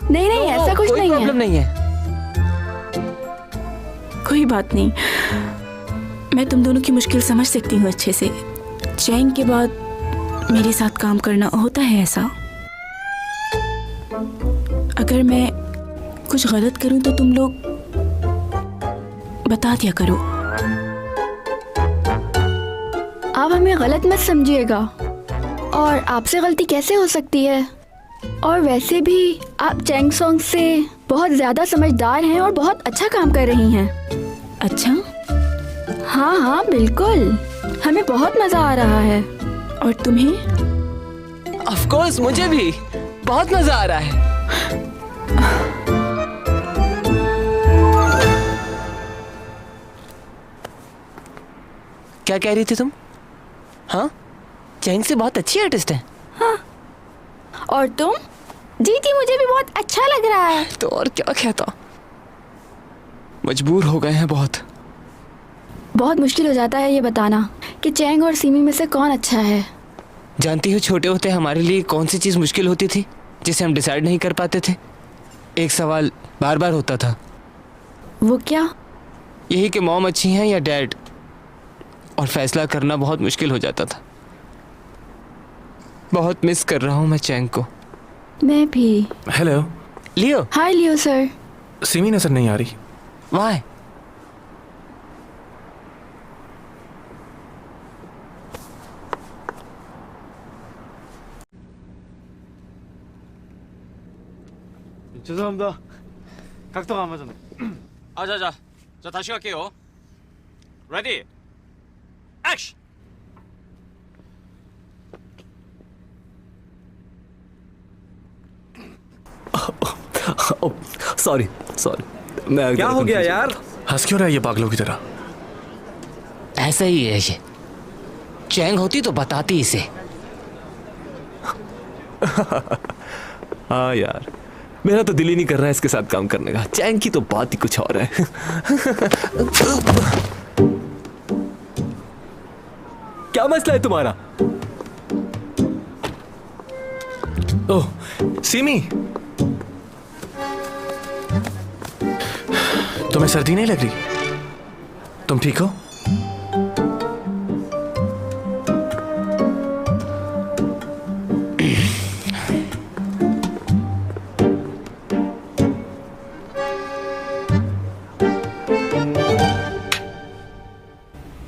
नहीं नहीं, ऐसा कुछ नहीं है। प्रॉब्लम नहीं है। कोई बात नहीं, मैं तुम दोनों की मुश्किल समझ सकती हूँ अच्छे से। चैंग के बाद मेरे साथ काम करना होता है ऐसा। अगर मैं कुछ गलत करूँ तो तुम लोग बता दिया करो। आप हमें गलत मत समझिएगा, और आपसे गलती कैसे हो सकती है? और वैसे भी आप चैंग सॉन्ग से बहुत ज़्यादा समझदार हैं और बहुत अच्छा काम कर रही हैं। अच्छा? हाँ हाँ बिल्कुल, हमें बहुत मज़ा आ रहा है। और तुम्हें? ऑफ कोर्स, मुझे भी बहुत मजा आ रहा है। क्या कह रही थी तुम? हाँ, चैंग से बहुत अच्छी आर्टिस्ट है। हाँ, और तुम? जी जी, मुझे भी बहुत अच्छा लग रहा है। तो और क्या कहता, मजबूर हो गए हैं बहुत। बहुत मुश्किल हो जाता है ये बताना कि चैंग और सीमी में से कौन अच्छा है। जानती हो, छोटे होते हमारे लिए कौन सी चीज़ मुश्किल होती थी जिसे हम डिसाइड नहीं कर पाते थे? एक सवाल बार बार होता था। वो क्या? यही कि मॉम अच्छी हैं या डैड, और फैसला करना बहुत मुश्किल हो जाता था। बहुत मिस कर रहा हूँ मैं चैंग को। मैं भी। हेलो लियो। हाय लियो सर। सिमी नजर नहीं आ रही। वाह, 죄송합니다. 각도가 안 맞았네. 자, 다시 갈게요. 레디, 액션! सॉरी, मैं क्या हो गया यार? हंस क्यों रहा है ये पागलों की तरह? ऐसा ही है ये। चैंग होती तो बताती इसे। हाँ यार, मेरा तो दिल ही नहीं कर रहा है इसके साथ काम करने का। चैंग की तो बात ही कुछ और है। क्या मसला है तुम्हारा? ओह सीमी, तुम्हें सर्दी नहीं लग रही? तुम ठीक हो?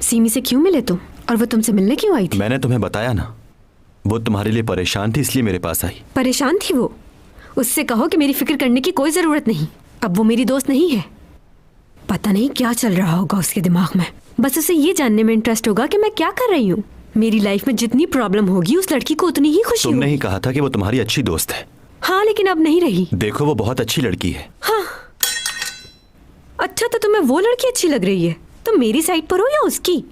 सीमी से क्यों मिले तुम? और वो तुमसे मिलने क्यों आई थी? मैंने तुम्हें बताया ना, वो तुम्हारे लिए परेशान थी इसलिए मेरे पास आई। परेशान थी वो? उससे कहो कि मेरी फिक्र करने की कोई जरूरत नहीं। अब वो मेरी दोस्त नहीं है। पता नहीं क्या चल रहा होगा उसके दिमाग में। बस उसे ये जानने में इंटरेस्ट होगा कि मैं क्या कर रही हूँ। मेरी लाइफ में जितनी प्रॉब्लम होगी उस लड़की को उतनी ही खुशी तुमने होगी। ही कहा था कि वो तुम्हारी अच्छी दोस्त है। हाँ, लेकिन अब नहीं रही। देखो वो बहुत अच्छी लड़की है। हाँ, अच्छा तो तुम्हें वो लड़की अच्छी लग रही है? तुम मेरी साइड पर हो या उसकी?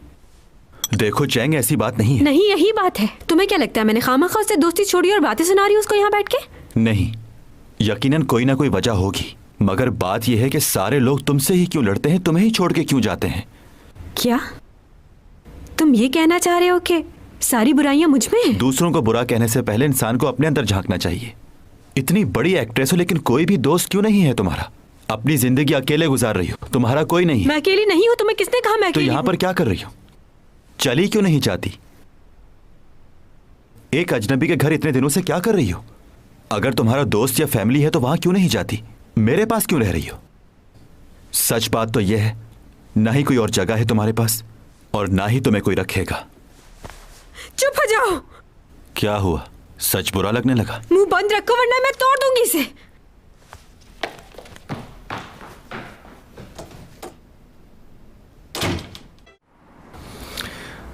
देखो चैंग, ऐसी बात नहीं है। नहीं, यही बात है। तुम्हें क्या लगता है मैंने खामखा उससे दोस्ती छोड़ी और बातें सुना रही हूँ उसको यहाँ बैठ के? नहीं, यकीनन कोई ना कोई वजह होगी, मगर बात यह है कि सारे लोग तुमसे ही क्यों लड़ते हैं, तुम्हें ही छोड़ के क्यों जाते हैं? क्या तुम ये कहना चाह रहे हो कि सारी बुराइयां मुझ में हैं? दूसरों को बुरा कहने से पहले इंसान को अपने अंदर झांकना चाहिए। इतनी बड़ी एक्ट्रेस हो लेकिन कोई भी दोस्त क्यों नहीं है तुम्हारा? अपनी जिंदगी अकेले गुजार रही हो, तुम्हारा कोई नहीं है। मैं अकेली नहीं हूँ। तुम्हें किसने कहा मैं तो अकेली यहाँ हूँ? पर क्या कर रही हो? चली क्यों नहीं जाती? एक अजनबी के घर इतने दिनों से क्या कर रही हो? अगर तुम्हारा दोस्त या फैमिली है तो वहां क्यों नहीं जाती? मेरे पास क्यों रह रही हो? सच बात तो यह है, ना ही कोई और जगह है तुम्हारे पास और ना ही तुम्हें कोई रखेगा। चुप हो जाओ। क्या हुआ, सच बुरा लगने लगा? मुंह बंद रखो वरना मैं तोड़ दूंगी इसे।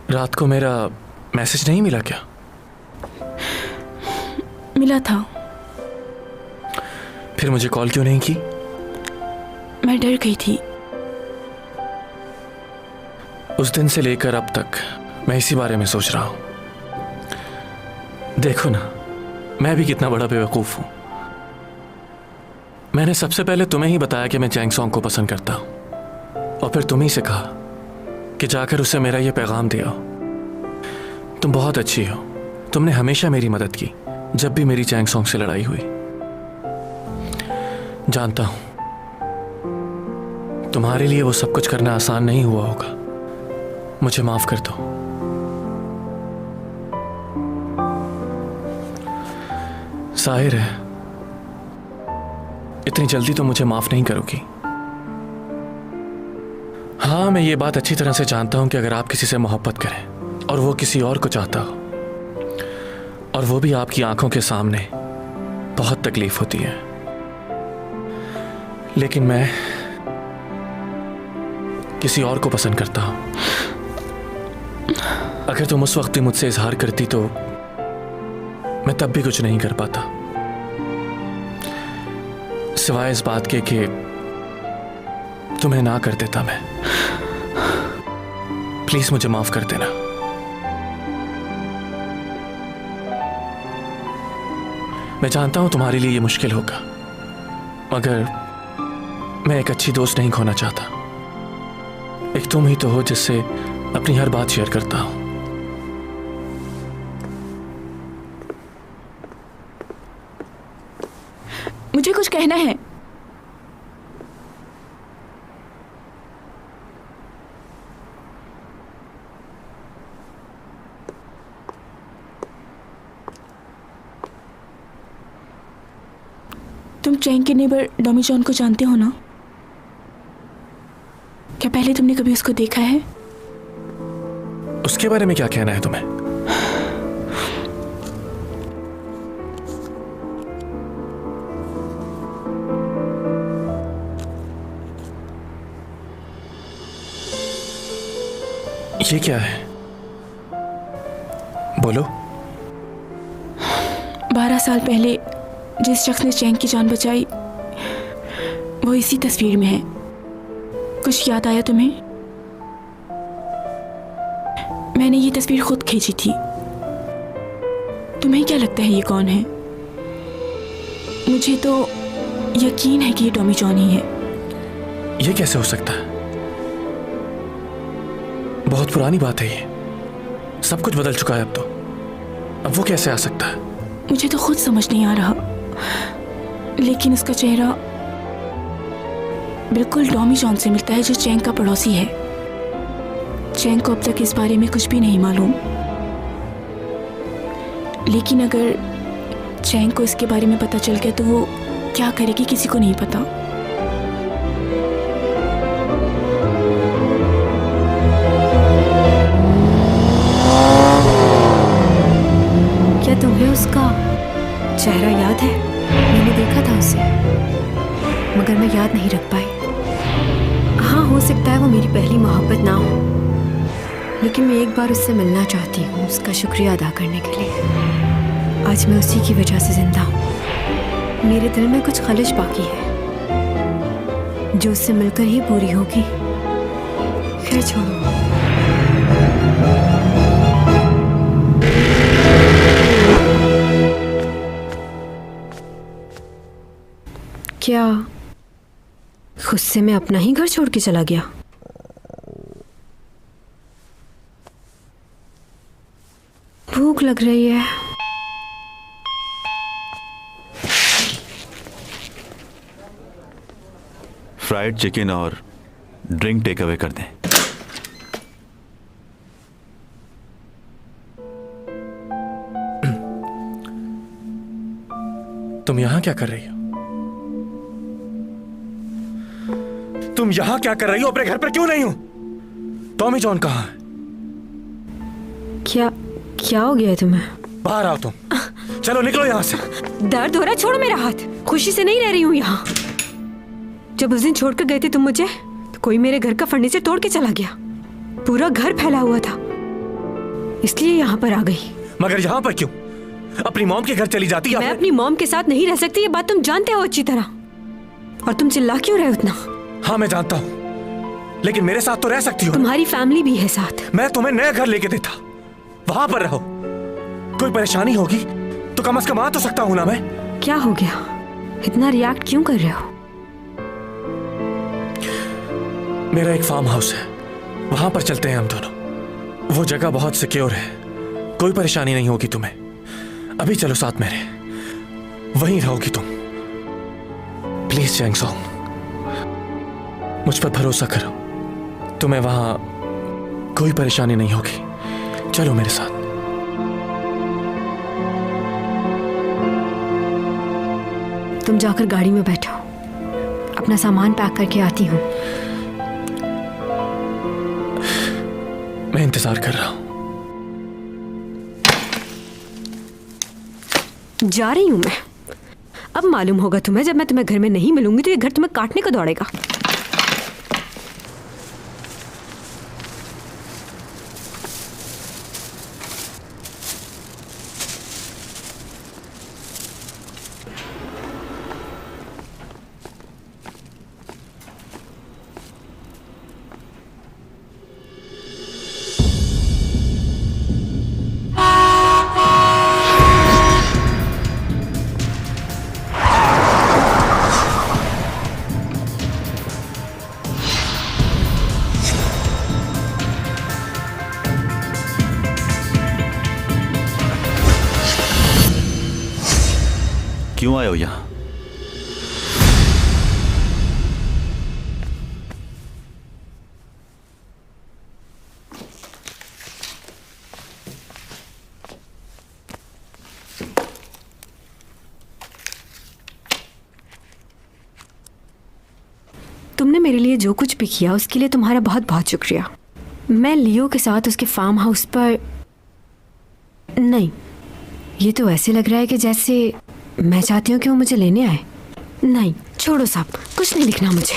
रात को मेरा मैसेज नहीं मिला क्या? मिला था। फिर मुझे कॉल क्यों नहीं की? मैं डर गई थी। उस दिन से लेकर अब तक मैं इसी बारे में सोच रहा हूं। देखो ना, मैं भी कितना बड़ा बेवकूफ हूं। मैंने सबसे पहले तुम्हें ही बताया कि मैं चैंग सॉन्ग को पसंद करता हूं और फिर तुम ही से कहा कि जाकर उसे मेरा ये पैगाम दिया। तुम बहुत अच्छी हो। तुमने हमेशा मेरी मदद की जब भी मेरी चैंग सॉन्ग से लड़ाई हुई। जानता हूं तुम्हारे लिए वो सब कुछ करना आसान नहीं हुआ होगा। मुझे माफ कर दो। जाहिर है इतनी जल्दी तो मुझे माफ नहीं करोगी। हाँ, मैं ये बात अच्छी तरह से जानता हूं कि अगर आप किसी से मोहब्बत करें और वो किसी और को चाहता हो और वो भी आपकी आंखों के सामने, बहुत तकलीफ होती है। लेकिन मैं किसी और को पसंद करता हूं। अगर तुम उस वक्त भी मुझसे इजहार करती तो मैं तब भी कुछ नहीं कर पाता, सिवाय इस बात के कि तुम्हें ना कर देता मैं। प्लीज मुझे माफ कर देना। मैं जानता हूं तुम्हारे लिए ये मुश्किल होगा, मगर मैं एक अच्छी दोस्त नहीं खोना चाहता। एक तुम ही तो हो जिससे अपनी हर बात शेयर करता हूं। मुझे कुछ कहना है। तुम चैंग के नेबर डॉमी जॉन को जानते हो ना? क्या पहले तुमने कभी उसको देखा है? उसके बारे में क्या कहना है तुम्हें? ये क्या है? बोलो। 12 साल पहले जिस शख्स ने चैंग की जान बचाई वो इसी तस्वीर में है। कुछ याद आया तुम्हें? मैंने ये तस्वीर खुद खींची थी। तुम्हें क्या लगता है ये कौन है? मुझे तो यकीन है कि ये टॉमी जॉन ही है। ये कैसे हो सकता है? बहुत पुरानी बात है ये। सब कुछ बदल चुका है अब तो। अब वो कैसे आ सकता है? मुझे तो खुद समझ नहीं आ रहा, लेकिन उसका चेहरा बिल्कुल टॉमी जॉन से मिलता है, जो चैंग का पड़ोसी है। चैंग को अब तक इस बारे में कुछ भी नहीं मालूम, लेकिन अगर चैंग को इसके बारे में पता चल गया तो वो क्या करेगी किसी को नहीं पता। क्या तुम्हें उसका चेहरा याद है? मैंने देखा था उसे, मगर मैं याद नहीं रख पाई। हाँ, हो सकता है वो मेरी पहली मोहब्बत ना हो, लेकिन मैं एक बार उससे मिलना चाहती हूँ, उसका शुक्रिया अदा करने के लिए। आज मैं उसी की वजह से जिंदा हूँ। मेरे दिल में कुछ खलिश बाकी है जो उससे मिलकर ही पूरी होगी। खैर छोड़ो। क्या गुस्से में अपना ही घर छोड़ के चला गया? भूख लग रही है। फ्राइड चिकन और ड्रिंक टेक अवे कर दें। तुम यहां क्या कर रही हो? तुम यहां क्या कर रही हो? अपने घर पर क्यों नहीं हो? टॉमी जॉन कहाँ है? क्या हो गया है तुम्हें? बाहर आओ तुम। चलो निकलो यहां से। दर्द हो रहा है, छोड़ो मेरा हाथ। खुशी से नहीं रह रही हूँ यहाँ। जब उस दिन छोड़कर गए थे तुम मुझे, तो कोई मेरे घर का फर्नीचर तोड़ के चला गया। पूरा घर फैला हुआ था, इसलिए यहाँ पर आ गई। मगर यहाँ पर क्यों? अपनी मॉम के घर चली जाती है। मैं अपनी मॉम के साथ नहीं रह सकती, ये बात तुम जानते हो अच्छी तरह। और तुम चिल्ला क्यों रहे हो उतना? हाँ मैं जानता हूँ, लेकिन मेरे साथ तो रह सकती हो। तुम्हारी फैमिली भी है साथ। मैं तुम्हें नया घर लेके देता, वहां पर रहो। कोई परेशानी होगी तो कम से कम आ तो सकता हूं ना मैं। क्या हो गया? इतना रिएक्ट क्यों कर रहे हो? मेरा एक फार्म हाउस है, वहां पर चलते हैं हम दोनों। वो जगह बहुत सिक्योर है, कोई परेशानी नहीं होगी तुम्हें। अभी चलो साथ मेरे, वहीं रहोगी तुम। प्लीज चैंग सॉन्ग, मुझ पर भरोसा करो, तुम्हें वहां कोई परेशानी नहीं होगी। चलो मेरे साथ। तुम जाकर गाड़ी में बैठो, अपना सामान पैक करके आती हूँ। मैं इंतजार कर रहा हूं। जा रही हूं मैं। अब मालूम होगा तुम्हें, जब मैं तुम्हें घर में नहीं मिलूंगी तो ये घर तुम्हें काटने को दौड़ेगा। क्यों आए हो यहां? तुमने मेरे लिए जो कुछ भी किया उसके लिए तुम्हारा बहुत बहुत शुक्रिया। मैं लियो के साथ उसके फार्म हाउस पर नहीं, ये तो ऐसे लग रहा है कि जैसे मैं चाहती हूँ कि वो मुझे लेने आए। नहीं, छोड़ो साहब, कुछ नहीं दिखना मुझे।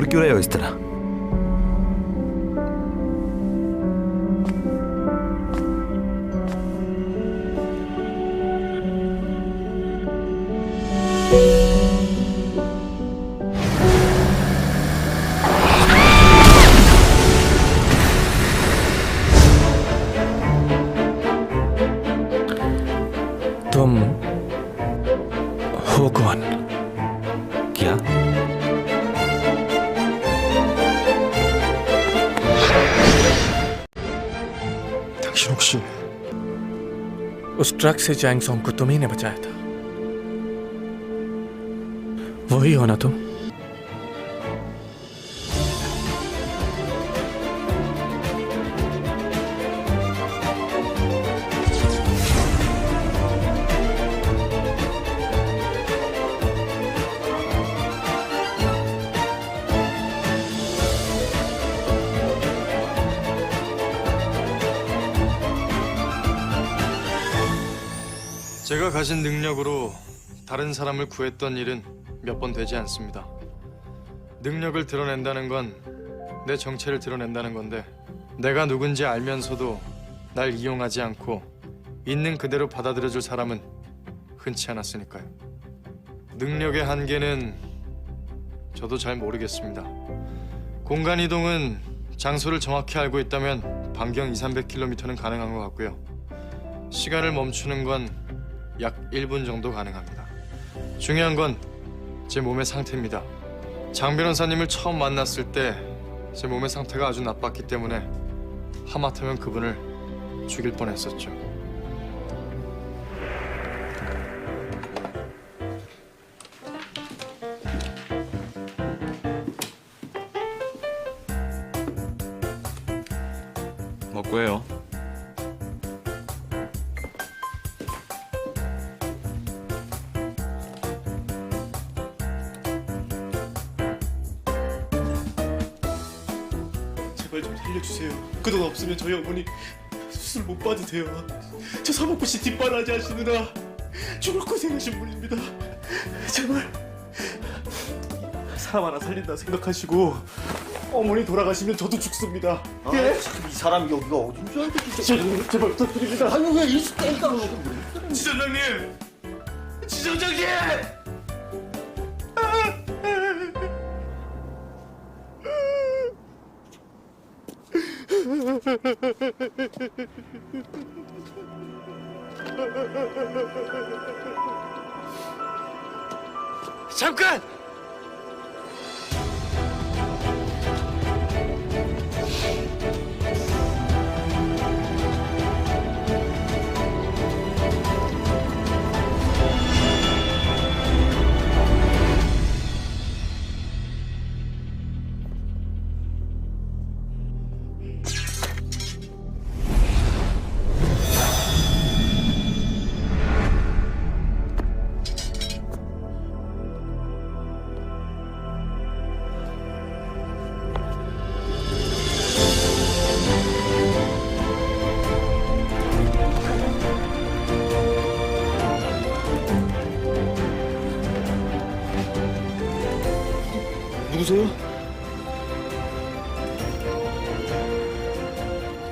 क्यों रहे हो इस तरह? तुम हो कौन? क्या? उस ट्रक से चैंग सॉन्ग को तुम ही ने बचाया था। वही हो ना तुम? 제가 가진 능력으로 다른 사람을 구했던 일은 몇 번 되지 않습니다. 능력을 드러낸다는 건 내 정체를 드러낸다는 건데 내가 누군지 알면서도 날 이용하지 않고 있는 그대로 받아들여줄 사람은 흔치 않았으니까요. 능력의 한계는 저도 잘 모르겠습니다. 공간 이동은 장소를 정확히 알고 있다면 반경 200-300km는 가능한 것 같고요. 시간을 멈추는 건 약 1분 정도 가능합니다. 중요한 건 제 몸의 상태입니다. 장 변호사님을 처음 만났을 때 제 몸의 상태가 아주 나빴기 때문에 하마터면 그분을 죽일 뻔했었죠. 먹고 해요. 제발 좀 살려주세요. 그 돈 없으면 저희 어머니 수술 못 받으세요. 저 사먹고시 뒷바라지 하시느라 죽을 고생하신 분입니다. 제발 사람 하나 살린다 생각하시고 어머니 돌아가시면 저도 죽습니다. 예? 이 사람이 여기가 어딘 줄 알고 제발 부탁드립니다. 아니 왜 일수 때니까 지점장님! 지점장님! 잠깐! 누구세요?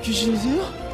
귀신이세요?